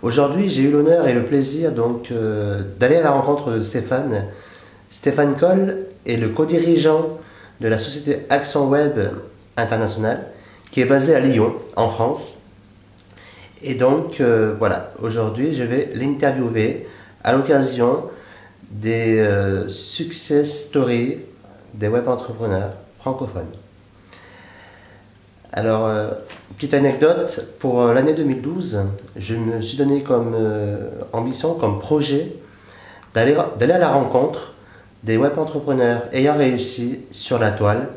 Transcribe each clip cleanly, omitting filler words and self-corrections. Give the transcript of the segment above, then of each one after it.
Aujourd'hui, j'ai eu l'honneur et le plaisir donc d'aller à la rencontre de Stéphane. Stéphane Coll est le co-dirigeant de la société Accent Web International qui est basée à Lyon, en France. Et donc voilà, aujourd'hui, je vais l'interviewer à l'occasion des success stories des web entrepreneurs francophones. Alors, petite anecdote, pour l'année 2012, je me suis donné comme ambition, comme projet, d'aller à la rencontre des web entrepreneurs ayant réussi sur la toile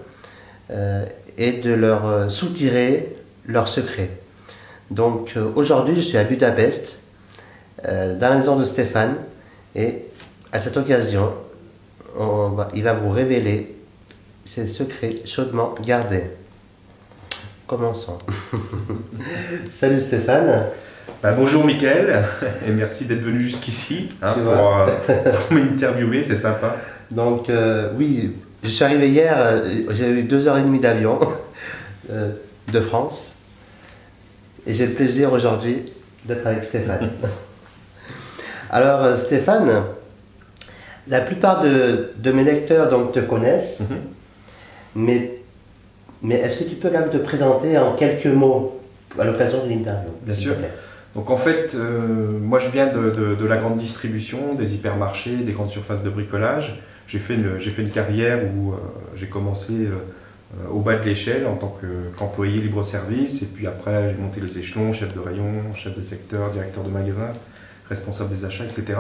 et de leur soutirer leurs secrets. Donc aujourd'hui, je suis à Budapest, dans la maison de Stéphane, et à cette occasion, il va vous révéler ses secrets chaudement gardés. Commençons. Salut Stéphane. Bonjour Mickaël, et merci d'être venu jusqu'ici pour m'interviewer, c'est sympa. Donc oui, je suis arrivé hier, j'ai eu 2h30 d'avion de France, et j'ai le plaisir aujourd'hui d'être avec Stéphane. Alors Stéphane, la plupart de mes lecteurs donc, te connaissent, mais est-ce que tu peux quand même te présenter en quelques mots à l'occasion de l'interview? Bien sûr. Donc en fait, moi je viens de la grande distribution, des hypermarchés, des grandes surfaces de bricolage. J'ai fait une carrière où j'ai commencé au bas de l'échelle en tant qu'employé libre-service, et puis après j'ai monté les échelons, chef de rayon, chef de secteur, directeur de magasin, responsable des achats, etc.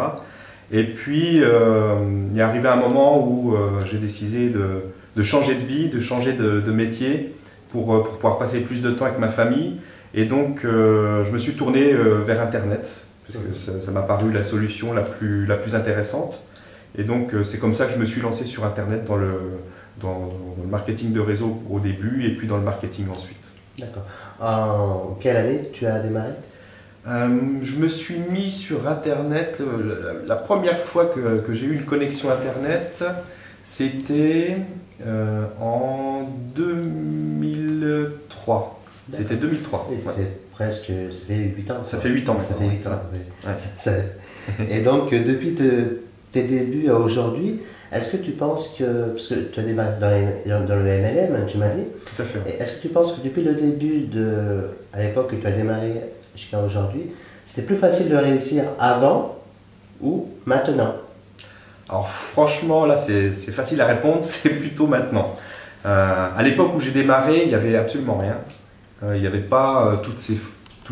Et puis il est arrivé un moment où j'ai décidé de changer de vie, de changer de métier pour pouvoir passer plus de temps avec ma famille. Et donc je me suis tourné vers Internet, parce que ça m'a paru la solution la plus intéressante. Et donc c'est comme ça que je me suis lancé sur Internet dans le marketing de réseau au début, et puis dans le marketing ensuite. D'accord. En quelle année tu as démarré? Je me suis mis sur Internet, la première fois que j'ai eu une connexion Internet, c'était en 2003. C'était 2003. Et ça fait presque 8 ans. Ça fait 8 ans. Ça fait 8 ans. Ouais. Et donc, depuis tes débuts à aujourd'hui, est-ce que tu penses que, parce que tu as démarré dans le MLM, tu m'as dit. Tout à fait. Est-ce que tu penses que depuis le début, à l'époque que tu as démarré jusqu'à aujourd'hui, c'était plus facile de réussir avant ou maintenant? Alors franchement, là c'est facile à répondre, c'est plutôt maintenant. À l'époque où j'ai démarré, il n'y avait absolument rien. Il n'y avait pas tous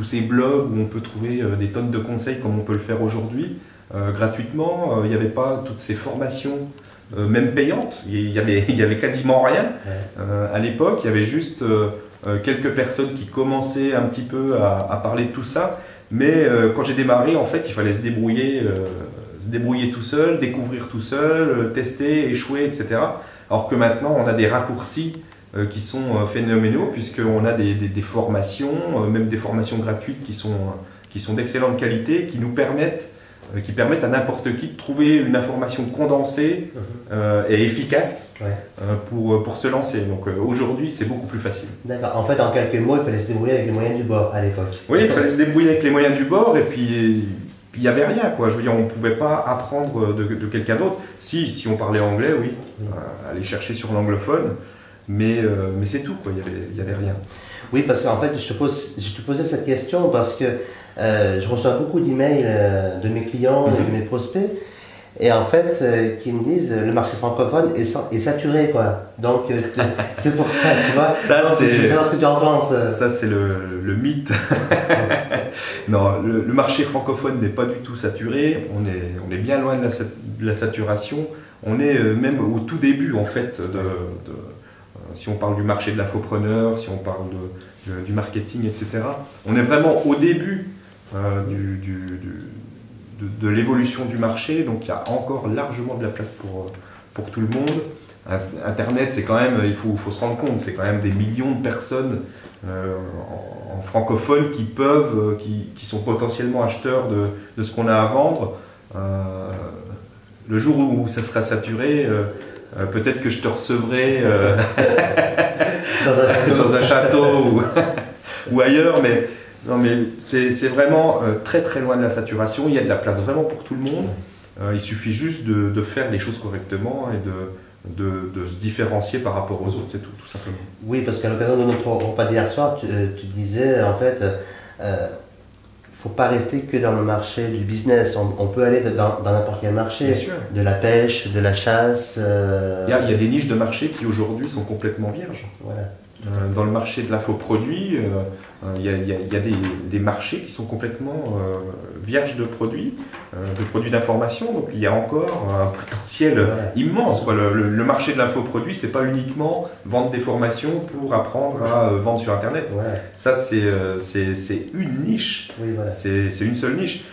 ces blogs où on peut trouver des tonnes de conseils comme on peut le faire aujourd'hui, gratuitement. Il n'y avait pas toutes ces formations, même payantes. Il y avait quasiment rien. À l'époque, il y avait juste quelques personnes qui commençaient un petit peu à parler de tout ça. Mais quand j'ai démarré, en fait, il fallait se débrouiller tout seul, découvrir tout seul, tester, échouer, etc. Alors que maintenant, on a des raccourcis qui sont phénoménaux, puisqu'on a des formations, même des formations gratuites qui sont d'excellente qualité, qui permettent à n'importe qui de trouver une information condensée et efficace pour se lancer. Donc aujourd'hui, c'est beaucoup plus facile. D'accord. En fait, en quelques mots, il fallait se débrouiller avec les moyens du bord à l'époque. Oui, il fallait se débrouiller avec les moyens du bord, et puis il n'y avait rien, quoi. Je veux dire, on ne pouvait pas apprendre de quelqu'un d'autre. Si on parlait anglais, oui, aller chercher sur l'anglophone, mais c'est tout, quoi. Il y avait rien. Oui, parce qu'en fait, je te posais cette question parce que je reçois beaucoup d'emails de mes clients et de mes prospects, et en fait, qui me disent le marché francophone est saturé, quoi. Donc, c'est pour ça, tu vois. Je veux savoir ce que tu en penses. Ça, c'est le mythe. Non, le marché francophone n'est pas du tout saturé. On est bien loin de la saturation. On est même au tout début, en fait, si on parle du marché de l'infopreneur, si on parle du marketing, etc. On est vraiment au début de l'évolution du marché, donc il y a encore largement de la place pour tout le monde. Internet, c'est quand même, il faut se rendre compte, c'est quand même des millions de personnes en francophone qui sont potentiellement acheteurs de ce qu'on a à vendre. Le jour où ça sera saturé, peut-être que je te recevrai dans un château ou ailleurs, mais Non, mais c'est vraiment très très loin de la saturation. Il y a de la place vraiment pour tout le monde. Il suffit juste de faire les choses correctement et de se différencier par rapport aux autres, c'est tout simplement. Oui, parce qu'à l'occasion de notre repas d'hier soir, tu disais en fait, faut pas rester que dans le marché du business. On peut aller dans n'importe quel marché. Bien sûr. De la pêche, de la chasse. Il y a des niches de marché qui aujourd'hui sont complètement vierges. Voilà. Dans le marché de l'infoproduit, il y a des marchés qui sont complètement vierges de produits d'information. Donc il y a encore un potentiel immense, quoi. Le marché de l'infoproduit, c'est pas uniquement vendre des formations pour apprendre à vendre sur Internet. Voilà. Ça, c'est une niche. Oui, voilà. C'est une seule niche.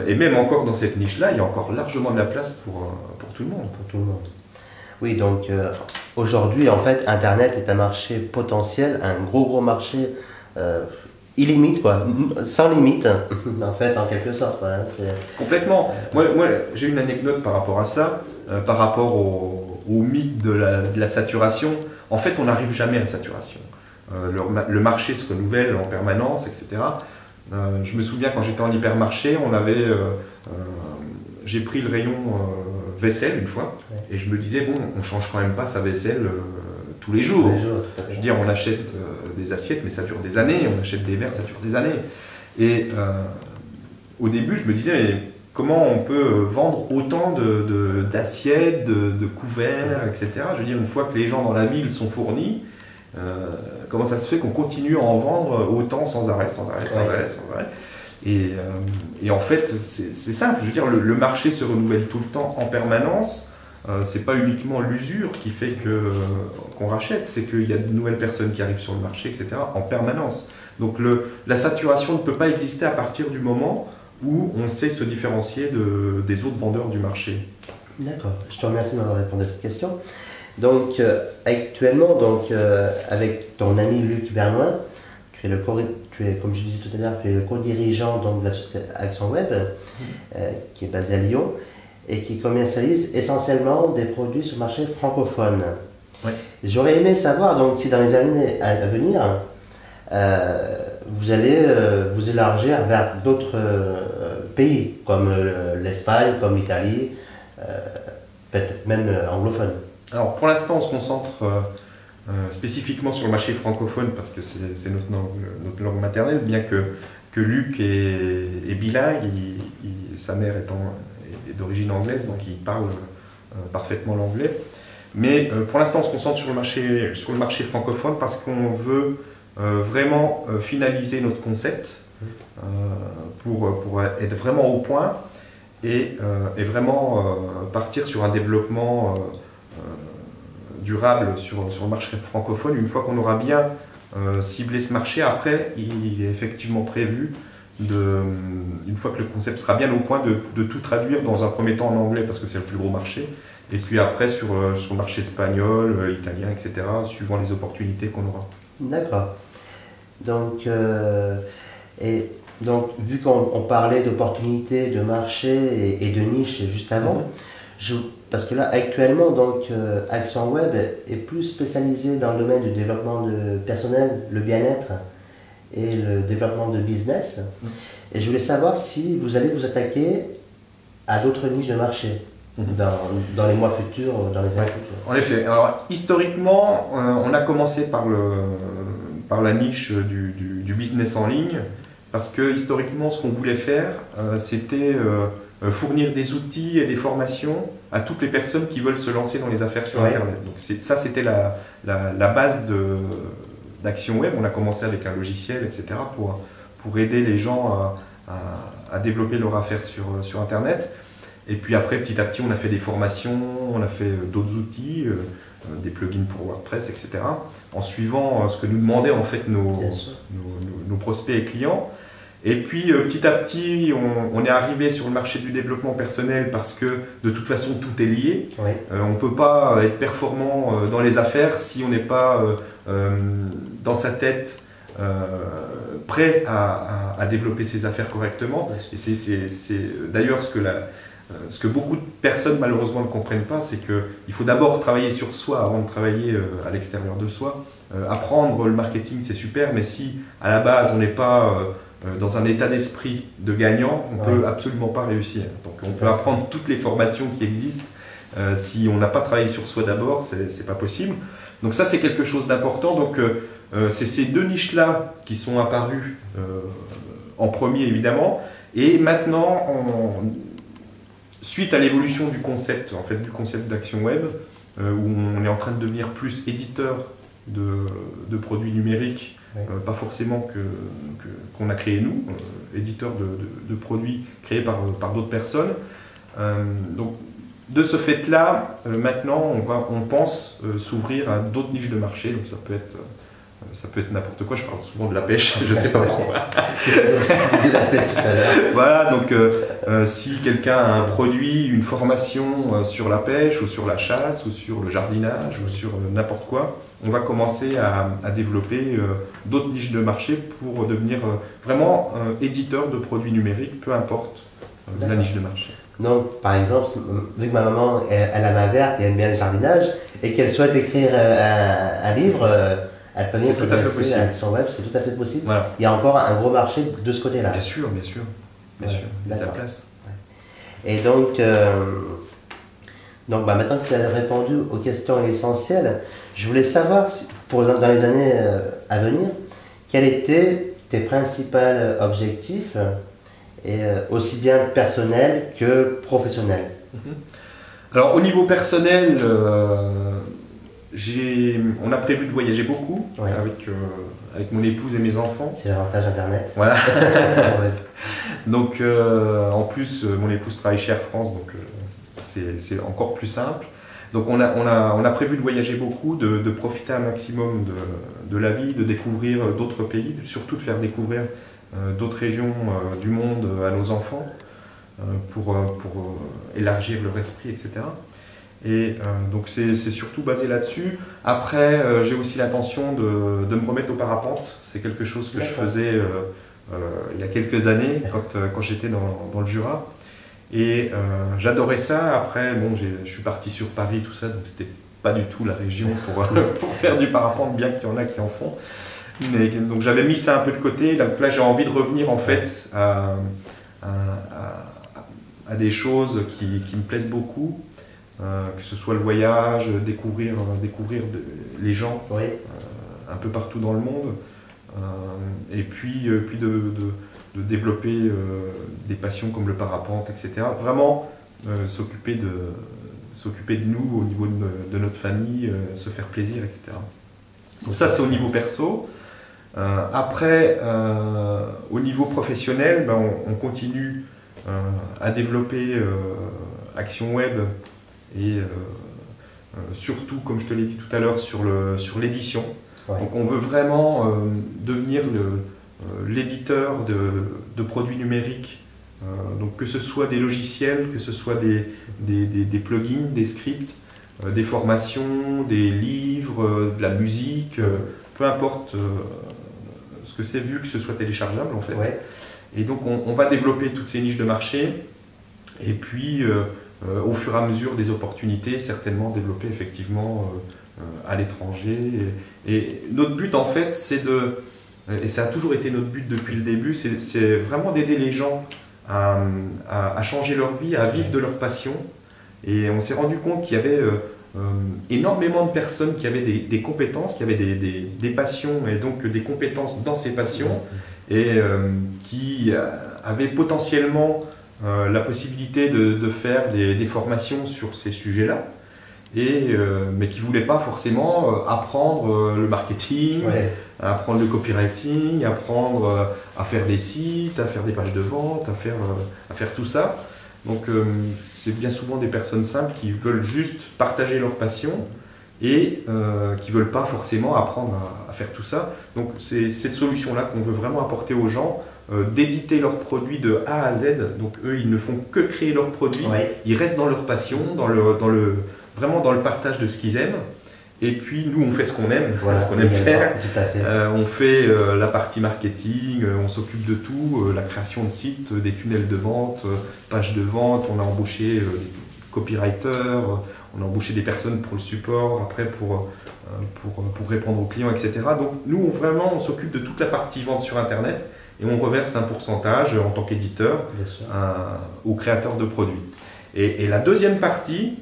Et même encore dans cette niche-là, il y a encore largement de la place pour tout le monde. Pour tout le monde. Oui, donc aujourd'hui, en fait, Internet est un marché potentiel, un gros marché illimité, quoi, sans limite, en fait, en quelque sorte. Quoi, hein, complètement. Moi j'ai une anecdote par rapport à ça, par rapport au mythe de la saturation. En fait, on n'arrive jamais à la saturation. Le marché se renouvelle en permanence, etc. Je me souviens quand j'étais en hypermarché, j'ai pris le rayon vaisselle une fois, et je me disais, bon, on change quand même pas sa vaisselle tous les jours. Je veux dire, on achète des assiettes, mais ça dure des années, on achète des verres, ça dure des années. Et au début, je me disais, mais comment on peut vendre autant d'assiettes, de couverts, etc. Je veux dire, une fois que les gens dans la ville sont fournis, comment ça se fait qu'on continue à en vendre autant sans arrêt. Et en fait, c'est simple. Je veux dire, le marché se renouvelle tout le temps en permanence. C'est pas uniquement l'usure qui fait qu'on rachète, c'est qu'il y a de nouvelles personnes qui arrivent sur le marché, etc. en permanence. Donc la saturation ne peut pas exister à partir du moment où on sait se différencier des autres vendeurs du marché. D'accord. Je te remercie d'avoir répondu à cette question. Donc actuellement, avec ton ami Luc Bernoin, tu es, comme je disais tout à l'heure, tu es le co-dirigeant de la société Action Web, qui est basée à Lyon, et qui commercialise essentiellement des produits sur le marché francophone. Oui. J'aurais aimé savoir donc, si dans les années à venir, vous allez vous élargir vers d'autres pays, comme l'Espagne, comme l'Italie, peut-être même anglophone. Alors pour l'instant, on se concentre spécifiquement sur le marché francophone parce que c'est notre langue maternelle, bien que Luc est bilingue, sa mère est d'origine anglaise, donc il parle parfaitement l'anglais. Mais pour l'instant, on se concentre sur le marché francophone parce qu'on veut vraiment finaliser notre concept pour être vraiment au point et vraiment partir sur un développement durable sur le marché francophone. Une fois qu'on aura bien ciblé ce marché, après, il est effectivement prévu, une fois que le concept sera bien au point, de tout traduire dans un premier temps en anglais parce que c'est le plus gros marché, et puis après sur le marché espagnol, italien, etc., suivant les opportunités qu'on aura. D'accord. Donc, vu qu'on parlait d'opportunités, de marché et de niche juste avant, parce que là, actuellement, Action Web est plus spécialisée dans le domaine du développement personnel, le bien-être et le développement de business. Et je voulais savoir si vous allez vous attaquer à d'autres niches de marché dans les mois futurs, dans les années futures. En effet. Alors, historiquement, on a commencé par la niche du business en ligne, parce que historiquement, ce qu'on voulait faire, c'était fournir des outils et des formations à toutes les personnes qui veulent se lancer dans les affaires sur Internet. Donc ça, c'était la base d'Action Web. On a commencé avec un logiciel, etc., pour aider les gens à développer leur affaire sur Internet. Et puis après, petit à petit, on a fait des formations, on a fait d'autres outils, des plugins pour WordPress, etc., en suivant ce que nous demandaient en fait nos prospects et clients. Et puis petit à petit, on est arrivé sur le marché du développement personnel parce que de toute façon tout est lié. Oui. On ne peut pas être performant dans les affaires si on n'est pas dans sa tête prêt à développer ses affaires correctement. Et c'est d'ailleurs ce que beaucoup de personnes malheureusement ne comprennent pas, c'est qu'il faut d'abord travailler sur soi avant de travailler à l'extérieur de soi. Apprendre le marketing c'est super, mais si à la base on n'est pas dans un état d'esprit de gagnant, on ne peut absolument pas réussir. Donc on peut apprendre toutes les formations qui existent. Si on n'a pas travaillé sur soi d'abord, c'est pas possible. Donc ça, c'est quelque chose d'important. Donc c'est ces deux niches-là qui sont apparues en premier, évidemment. Et maintenant, suite à l'évolution du concept, en fait, du concept d'Action Web, où on est en train de devenir plus éditeur de produits numériques, pas forcément qu'on a créé nous, éditeur de produits créés par d'autres personnes. Donc, de ce fait-là, maintenant, on pense s'ouvrir à d'autres niches de marché. Donc, ça peut être n'importe quoi. Je parle souvent de la pêche, je ne sais pas pourquoi. Voilà, donc si quelqu'un a un produit, une formation sur la pêche ou sur la chasse ou sur le jardinage ou sur n'importe quoi, on va commencer à développer d'autres niches de marché pour devenir vraiment éditeur de produits numériques, peu importe la niche de marché. Donc, par exemple, vu que ma maman, elle a main verte et aime bien le jardinage, et qu'elle souhaite écrire un livre, elle peut venir s'intéresser à Action Web, c'est tout à fait possible. Voilà. Il y a encore un gros marché de ce côté-là. Bien sûr, bien sûr. Bien sûr, il y a de la place. Et donc maintenant que tu as répondu aux questions essentielles, je voulais savoir, dans les années à venir, quels étaient tes principaux objectifs, et aussi bien personnels que professionnels. Alors au niveau personnel, on a prévu de voyager beaucoup avec mon épouse et mes enfants. C'est l'avantage Internet. Voilà. Donc en plus, mon épouse travaille chez Air France, donc c'est encore plus simple. Donc on a prévu de voyager beaucoup, de profiter un maximum de la vie, de découvrir d'autres pays, surtout de faire découvrir d'autres régions du monde à nos enfants pour élargir leur esprit, etc. Et donc c'est surtout basé là-dessus. Après, j'ai aussi l'intention de me remettre au parapente. C'est quelque chose que je faisais il y a quelques années quand j'étais dans le Jura. Et j'adorais ça. Après, bon, je suis parti sur Paris, tout ça, donc c'était pas du tout la région pour faire du parapente, bien qu'il y en a qui en font. Mais, donc j'avais mis ça un peu de côté. Donc là, j'ai envie de revenir en fait à des choses qui me plaisent beaucoup, que ce soit le voyage, découvrir les gens un peu partout dans le monde, et puis de développer des passions comme le parapente, etc. Vraiment s'occuper de nous au niveau de notre famille, se faire plaisir, etc. Donc ça, c'est au niveau perso. Après, au niveau professionnel, on continue à développer Action Web et surtout, comme je te l'ai dit tout à l'heure, sur l'édition. Donc on veut vraiment devenir l'éditeur de produits numériques, donc que ce soit des logiciels, que ce soit des plugins, des scripts, des formations, des livres, de la musique, peu importe ce que c'est, vu que ce soit téléchargeable en fait. Et donc on va développer toutes ces niches de marché, et puis au fur et à mesure des opportunités, certainement développer effectivement à l'étranger. Et notre but en fait, et ça a toujours été notre but depuis le début, c'est vraiment d'aider les gens à changer leur vie, à vivre de leur passion. Et on s'est rendu compte qu'il y avait énormément de personnes qui avaient des compétences, qui avaient des passions et donc des compétences dans ces passions, et qui avaient potentiellement la possibilité de faire des formations sur ces sujets-là, mais qui ne voulaient pas forcément apprendre le marketing, apprendre le copywriting, apprendre à faire des sites, à faire des pages de vente, à faire tout ça. Donc c'est bien souvent des personnes simples qui veulent juste partager leur passion et qui ne veulent pas forcément apprendre à faire tout ça. Donc c'est cette solution-là qu'on veut vraiment apporter aux gens, d'éditer leurs produits de A à Z. Donc eux, ils ne font que créer leurs produits, ils restent dans leur passion, vraiment dans le partage de ce qu'ils aiment. Et puis nous, on fait ce qu'on aime, ce qu'on aime faire. On fait la partie marketing, on s'occupe de tout, la création de sites, des tunnels de vente, pages de vente. On a embauché des copywriters, on a embauché des personnes pour le support, après pour répondre aux clients, etc. Donc nous, vraiment, on s'occupe de toute la partie vente sur Internet. et on reverse un pourcentage en tant qu'éditeur aux créateurs de produits. Et la deuxième partie,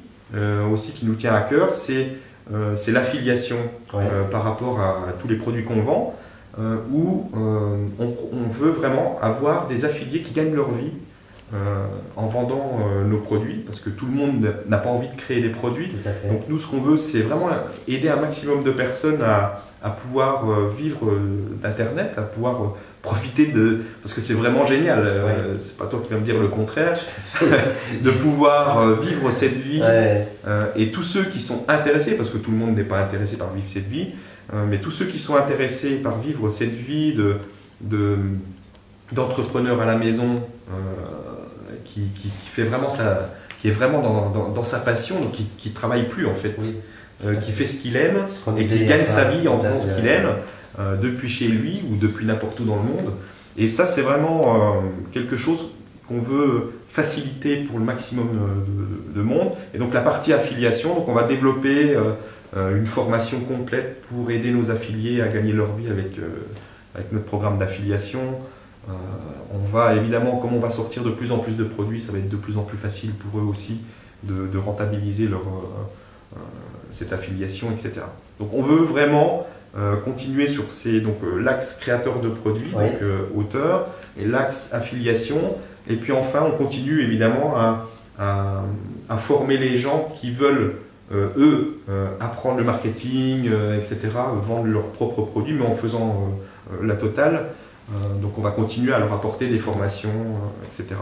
aussi qui nous tient à cœur, c'est l'affiliation par rapport à tous les produits qu'on vend, où on veut vraiment avoir des affiliés qui gagnent leur vie en vendant nos produits, parce que tout le monde n'a pas envie de créer des produits. Donc nous, ce qu'on veut, c'est vraiment aider un maximum de personnes à pouvoir vivre d'Internet, à pouvoir profiter de... Parce que c'est vraiment génial, c'est pas toi qui vas me dire le contraire, de pouvoir vivre cette vie. Et tous ceux qui sont intéressés, parce que tout le monde n'est pas intéressé par vivre cette vie, mais tous ceux qui sont intéressés par vivre cette vie d'entrepreneur à la maison, qui fait vraiment qui est vraiment dans sa passion, donc qui ne travaille plus en fait, qui fait ce qu'il aime et qui gagne sa vie en faisant ce qu'il aime, depuis chez lui ou depuis n'importe où dans le monde. Et ça, c'est vraiment quelque chose qu'on veut faciliter pour le maximum de monde. Et donc la partie affiliation, donc on va développer une formation complète pour aider nos affiliés à gagner leur vie avec notre programme d'affiliation. On va évidemment, comme on va sortir de plus en plus de produits, ça va être de plus en plus facile pour eux aussi de rentabiliser cette affiliation, etc. Donc on veut vraiment continuer sur l'axe créateur de produits, donc auteur, et l'axe affiliation. Et puis enfin, on continue évidemment à former les gens qui veulent, apprendre le marketing, etc., vendre leurs propres produits, mais en faisant la totale. Donc on va continuer à leur apporter des formations, etc.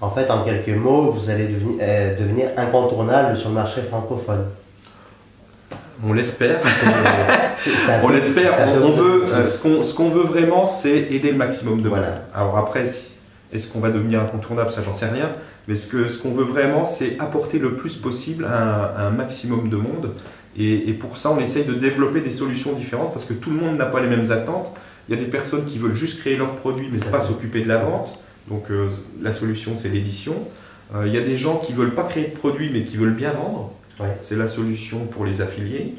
En fait, en quelques mots, vous allez devenir incontournable sur le marché francophone. On l'espère. On l'espère. Ce qu'on veut vraiment, c'est aider le maximum de monde. Alors après, est-ce qu'on va devenir incontournable? Ça, j'en sais rien. Mais ce qu'on veut vraiment, c'est apporter le plus possible à un maximum de monde. Et pour ça, on essaye de développer des solutions différentes parce que tout le monde n'a pas les mêmes attentes. Il y a des personnes qui veulent juste créer leurs produits, mais pas s'occuper de la vente. Donc la solution, c'est l'édition. Il y a des gens qui ne veulent pas créer de produits, mais qui veulent bien vendre. C'est la solution pour les affiliés.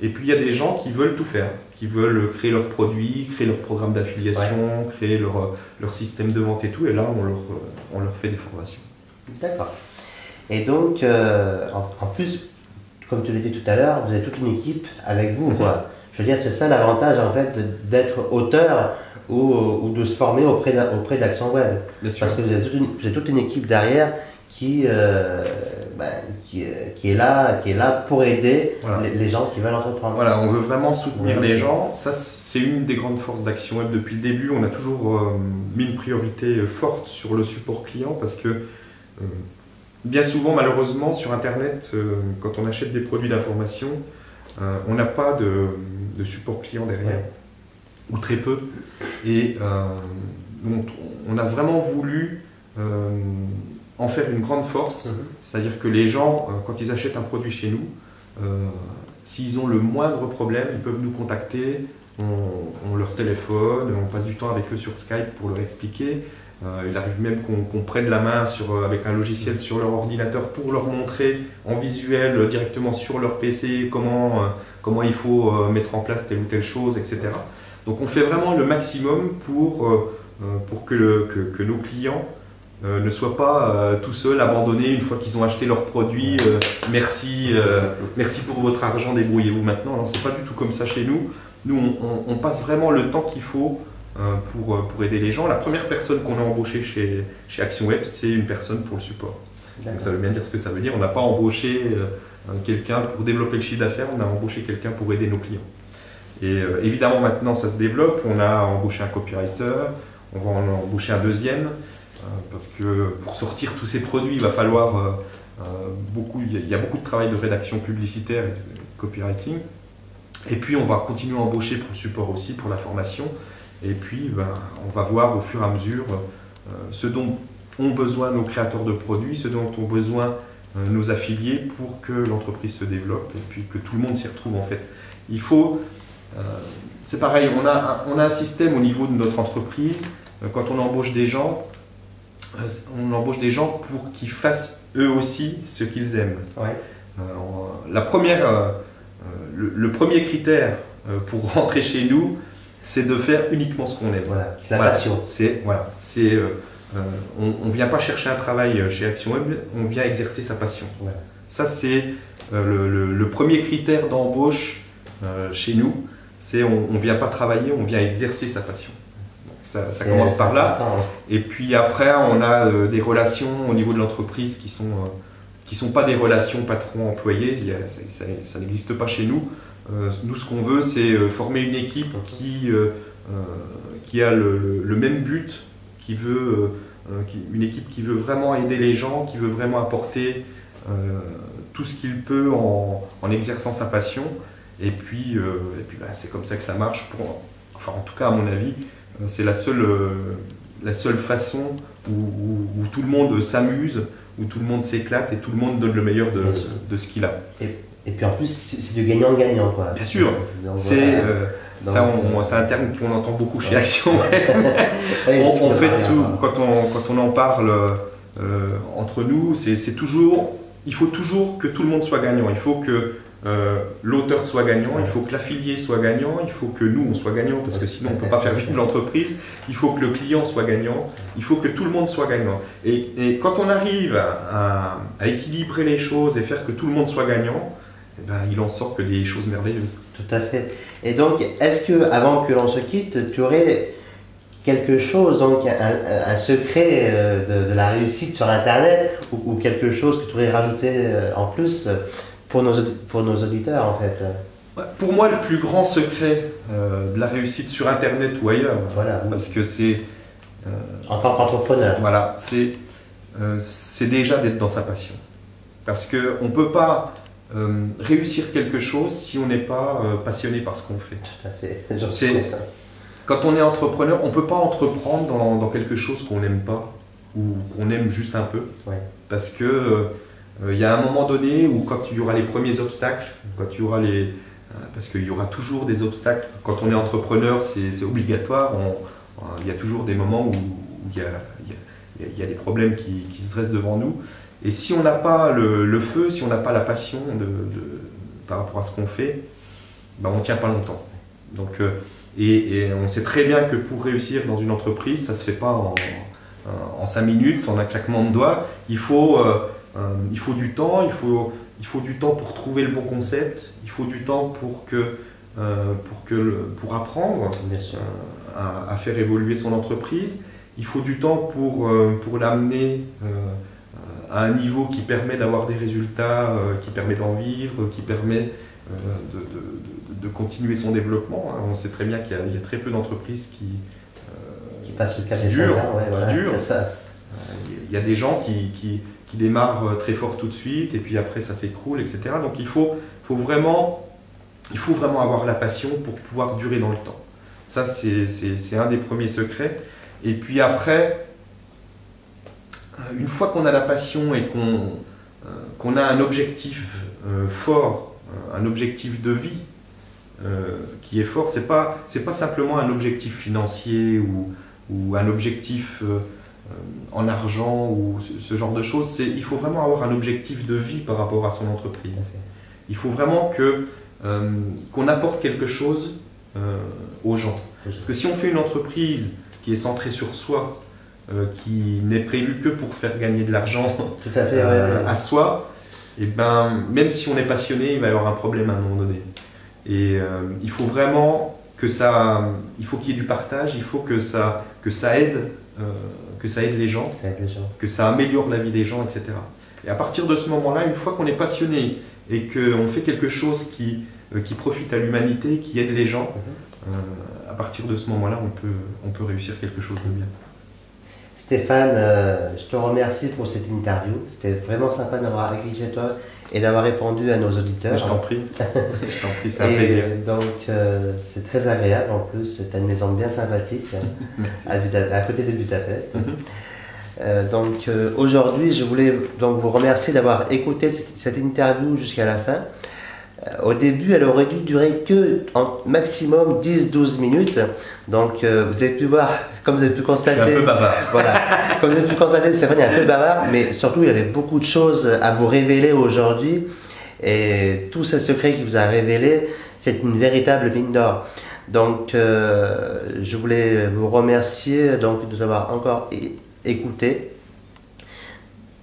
Et puis il y a des gens qui veulent tout faire, qui veulent créer leurs produits, créer leur programme d'affiliation, créer leur système de vente et tout. Et là, on leur fait des formations. D'accord. Et donc, en plus, comme tu l'as dit tout à l'heure, vous avez toute une équipe avec vous, quoi. Je veux dire, c'est ça l'avantage en fait d'être auteur ou de se former auprès d'Action Web. Parce que vous avez toute une équipe derrière qui est là pour aider les gens qui veulent entreprendre. Voilà, on veut vraiment soutenir les gens. Ça, c'est une des grandes forces d'Action Web. Depuis le début, on a toujours mis une priorité forte sur le support client parce que bien souvent, malheureusement, sur Internet, quand on achète des produits d'information, on n'a pas de support client derrière, ou très peu. Et on a vraiment voulu en faire une grande force, c'est-à-dire que les gens, quand ils achètent un produit chez nous, s'ils ont le moindre problème, ils peuvent nous contacter, on leur téléphone, on passe du temps avec eux sur Skype pour leur expliquer. Il arrive même qu'on prenne la main avec un logiciel sur leur ordinateur pour leur montrer en visuel directement sur leur PC comment il faut mettre en place telle ou telle chose, etc. Donc on fait vraiment le maximum pour que nos clients ne soient pas tout seuls, abandonnés une fois qu'ils ont acheté leurs produits. Merci pour votre argent, débrouillez-vous maintenant. Alors c'est pas du tout comme ça chez nous. Nous, on passe vraiment le temps qu'il faut pour aider les gens. La première personne qu'on a embauchée chez Action Web, c'est une personne pour le support. Donc ça veut bien dire ce que ça veut dire. On n'a pas embauché quelqu'un pour développer le chiffre d'affaires, on a embauché quelqu'un pour aider nos clients. Et évidemment maintenant ça se développe, on a embauché un copywriter, on va en embaucher un deuxième, parce que pour sortir tous ces produits, il va falloir il y a beaucoup de travail de rédaction publicitaire et de copywriting. Et puis on va continuer à embaucher pour le support aussi, pour la formation. Et puis on va voir au fur et à mesure ce dont ont besoin nos créateurs de produits, ce dont ont besoin nos affiliés pour que l'entreprise se développe et puis que tout le monde s'y retrouve en fait. Il faut, c'est pareil, on a un système au niveau de notre entreprise, quand on embauche des gens pour qu'ils fassent eux aussi ce qu'ils aiment. Le premier critère pour rentrer chez nous, c'est de faire uniquement ce qu'on aime. Voilà, c'est la Voilà, passion. On ne vient pas chercher un travail chez Action Web, on vient exercer sa passion. Voilà. Ça, c'est le premier critère d'embauche chez nous. C'est on ne vient pas travailler, on vient exercer sa passion. Ça commence par là. Important, hein. Et puis après, on a des relations au niveau de l'entreprise qui sont pas des relations patron-employé. Ça n'existe pas chez nous. Nous, ce qu'on veut, c'est former une équipe qui a le même but, une équipe qui veut vraiment aider les gens, qui veut vraiment apporter tout ce qu'il peut en exerçant sa passion. Et puis c'est comme ça que ça marche. Enfin, en tout cas, à mon avis, c'est la seule façon où tout le monde s'amuse, où tout le monde s'éclate et tout le monde donne le meilleur de ce qu'il a. Et puis en plus, c'est du gagnant-gagnant, quoi. Bien sûr, Donc, c'est voilà. c'est un terme qu'on entend beaucoup chez Action. Oui, On fait tout, voilà. quand on en parle entre nous, c'est toujours, il faut toujours que tout le monde soit gagnant. Il faut que l'auteur soit gagnant, il faut que l'affilié soit gagnant, il faut que nous on soit gagnant parce que sinon on ne peut pas faire vivre l'entreprise, il faut que le client soit gagnant, il faut que tout le monde soit gagnant. Et quand on arrive à équilibrer les choses et faire que tout le monde soit gagnant, eh ben, il en sort que des choses merveilleuses. Tout à fait. Et donc, est-ce que, avant que l'on se quitte, tu aurais quelque chose, donc un secret de la réussite sur Internet ou quelque chose que tu aurais rajouté en plus pour nos auditeurs, en fait? Pour moi, le plus grand secret de la réussite sur Internet ou ailleurs, Voilà. parce que c'est En tant qu'entrepreneur. voilà, c'est déjà d'être dans sa passion. Parce qu'on ne peut pas réussir quelque chose si on n'est pas passionné par ce qu'on fait. Tout à fait. Je C'est- sais ça. Quand on est entrepreneur, on ne peut pas entreprendre dans quelque chose qu'on n'aime pas ou qu'on aime juste un peu. Ouais. Parce que il y a un moment donné où quand il y aura les premiers obstacles, quand il y aura parce qu'il y aura toujours des obstacles. Quand on est entrepreneur, c'est obligatoire. Il y a toujours des moments où il y a des problèmes qui se dressent devant nous. Et si on n'a pas le feu, si on n'a pas la passion par rapport à ce qu'on fait, ben on ne tient pas longtemps. Donc, et on sait très bien que pour réussir dans une entreprise, ça ne se fait pas en 5 minutes, en un claquement de doigts. Il faut du temps, il faut du temps pour trouver le bon concept, il faut du temps pour apprendre Bien sûr. à faire évoluer son entreprise. Il faut du temps pour l'amener à un niveau qui permet d'avoir des résultats, qui permet d'en vivre, qui permet de continuer son développement. On sait très bien qu'il y a très peu d'entreprises Qui passe le cap qui des dure, salaires, ouais, voilà, qui dure. c'est ça. Il y a des gens qui démarrent très fort tout de suite et puis après ça s'écroule, etc. Donc il faut vraiment avoir la passion pour pouvoir durer dans le temps. Ça, c'est un des premiers secrets. Et puis après, une fois qu'on a la passion et qu'on a un objectif fort, un objectif de vie qui est fort, c'est pas simplement un objectif financier ou un objectif en argent ou ce genre de choses. Il faut vraiment avoir un objectif de vie par rapport à son entreprise. Il faut vraiment qu'on apporte quelque chose aux gens. Parce que si on fait une entreprise qui est centrée sur soi, qui n'est prévue que pour faire gagner de l'argent Tout à fait, à soi, et ben, même si on est passionné, il va y avoir un problème à un moment donné. Et il faut vraiment il faut qu'il y ait du partage, il faut que ça aide les gens, Ça aide les gens. que ça améliore la vie des gens, etc. Et à partir de ce moment-là, une fois qu'on est passionné et qu'on fait quelque chose qui profite à l'humanité, qui aide les gens, à partir de ce moment-là, on peut réussir quelque chose de bien. Stéphane, je te remercie pour cette interview. C'était vraiment sympa d'avoir accueilli chez toi et d'avoir répondu à nos auditeurs. Je t'en prie, c'est un plaisir. Donc, c'est très agréable en plus. Tu as une maison bien sympathique à côté de Budapest. Donc, aujourd'hui, je voulais donc vous remercier d'avoir écouté cette interview jusqu'à la fin. Au début, elle aurait dû durer que en maximum 10-12 minutes. Donc, vous avez pu voir, comme vous avez pu constater. Je suis un peu bavard. Voilà. Comme vous avez pu constater, Stéphane est un peu bavard, mais surtout, il avait beaucoup de choses à vous révéler aujourd'hui. Et tous ces secrets qu'il vous a révélés, c'est une véritable mine d'or. Donc, je voulais vous remercier donc, de nous avoir encore écoutés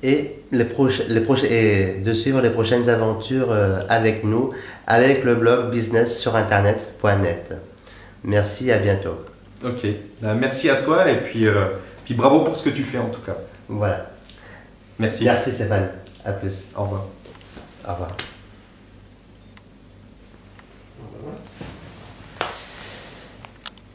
et, et de suivre les prochaines aventures avec nous, avec le blog business-sur-internet.net. Merci, à bientôt. Ok, merci à toi et puis bravo pour ce que tu fais en tout cas. Voilà. Merci. Merci Stéphane, à plus. Au revoir. Au revoir.